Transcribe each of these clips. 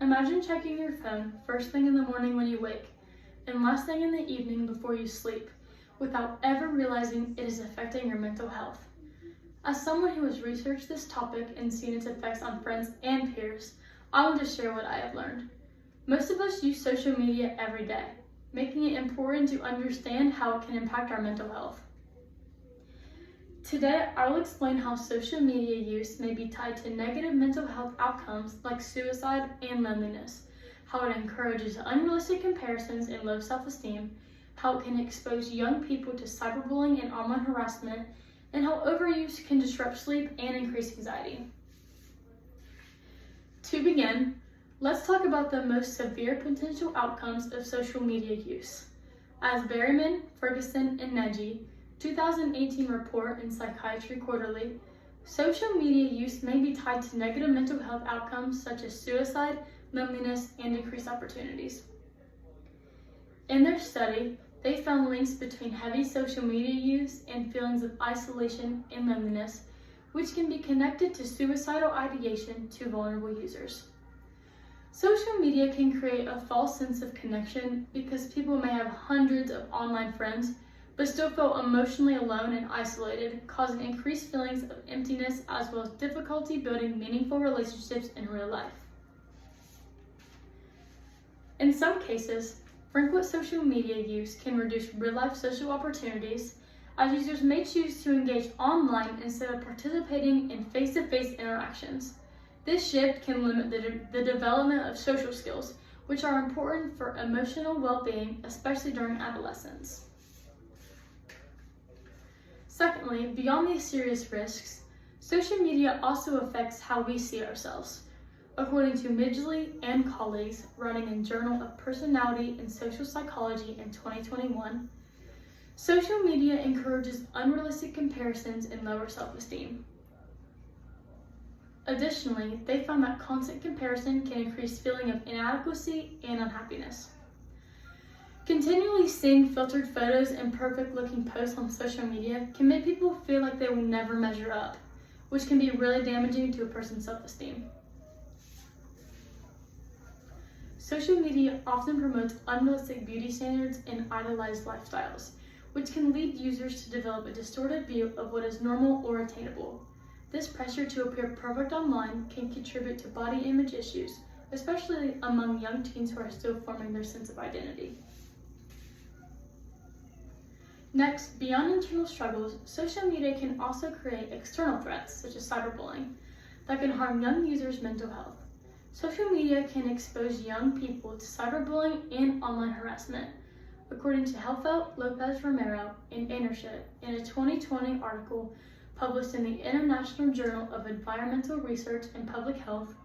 Imagine checking your phone first thing in the morning when you wake, and last thing in the evening before you sleep, without ever realizing it is affecting your mental health. As someone who has researched this topic and seen its effects on friends and peers, I want to share what I have learned. Most of us use social media every day, making it important to understand how it can impact our mental health. Today, I will explain how social media use may be tied to negative mental health outcomes like suicide and loneliness, how it encourages unrealistic comparisons and low self-esteem, how it can expose young people to cyberbullying and online harassment, and how overuse can disrupt sleep and increase anxiety. To begin, let's talk about the most severe potential outcomes of social media use. As Berryman, Ferguson, and Neji, 2018 report in Psychiatry Quarterly, social media use may be tied to negative mental health outcomes such as suicide, loneliness, and decreased opportunities. In their study, they found links between heavy social media use and feelings of isolation and loneliness, which can be connected to suicidal ideation to vulnerable users. Social media can create a false sense of connection because people may have hundreds of online friends but still feel emotionally alone and isolated, causing increased feelings of emptiness as well as difficulty building meaningful relationships in real life. In some cases, frequent social media use can reduce real-life social opportunities, as users may choose to engage online instead of participating in face-to-face interactions. This shift can limit the development of social skills, which are important for emotional well-being, especially during adolescence. Secondly, beyond these serious risks, social media also affects how we see ourselves. According to Midgley and colleagues writing in Journal of Personality and Social Psychology in 2021, social media encourages unrealistic comparisons and lower self-esteem. Additionally, they found that constant comparison can increase feeling of inadequacy and unhappiness. Continually seeing filtered photos and perfect-looking posts on social media can make people feel like they will never measure up, which can be really damaging to a person's self-esteem. Social media often promotes unrealistic beauty standards and idolized lifestyles, which can lead users to develop a distorted view of what is normal or attainable. This pressure to appear perfect online can contribute to body image issues, especially among young teens who are still forming their sense of identity. Next, beyond internal struggles, social media can also create external threats, such as cyberbullying, that can harm young users' mental health. Social media can expose young people to cyberbullying and online harassment, according to Helfelt, Lopez Romero, and Enershit in a 2020 article published in the International Journal of Environmental Research and Public Health.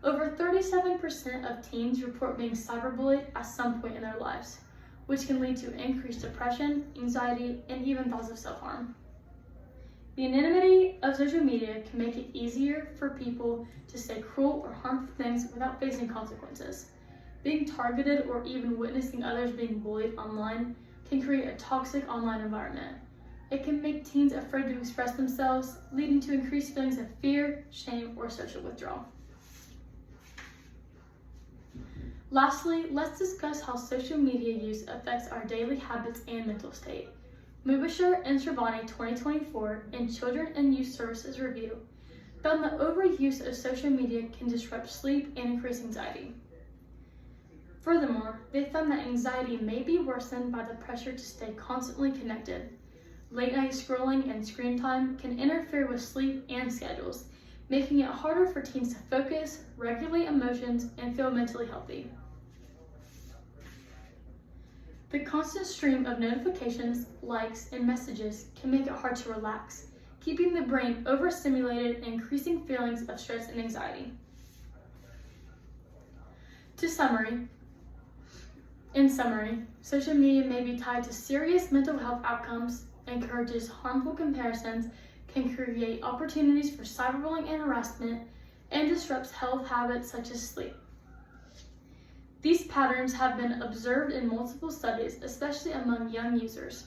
Over 37% of teens report being cyberbullied at some point in their lives, which can lead to increased depression, anxiety, and even thoughts of self-harm. The anonymity of social media can make it easier for people to say cruel or harmful things without facing consequences. Being targeted or even witnessing others being bullied online can create a toxic online environment. It can make teens afraid to express themselves, leading to increased feelings of fear, shame, or social withdrawal. Lastly, let's discuss how social media use affects our daily habits and mental state. Mubashir and Shabani 2024 in Children and Youth Services Review found that overuse of social media can disrupt sleep and increase anxiety. Furthermore, they found that anxiety may be worsened by the pressure to stay constantly connected. Late night scrolling and screen time can interfere with sleep and schedules, making it harder for teens to focus, regulate emotions, and feel mentally healthy. The constant stream of notifications, likes, and messages can make it hard to relax, keeping the brain overstimulated and increasing feelings of stress and anxiety. In summary, social media may be tied to serious mental health outcomes, encourages harmful comparisons, can create opportunities for cyberbullying and harassment, and disrupts health habits such as sleep. These patterns have been observed in multiple studies, especially among young users.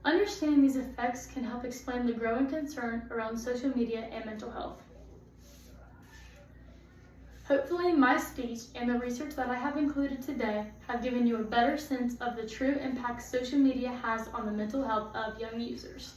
Understanding these effects can help explain the growing concern around social media and mental health. Hopefully, my speech and the research that I have included today have given you a better sense of the true impact social media has on the mental health of young users.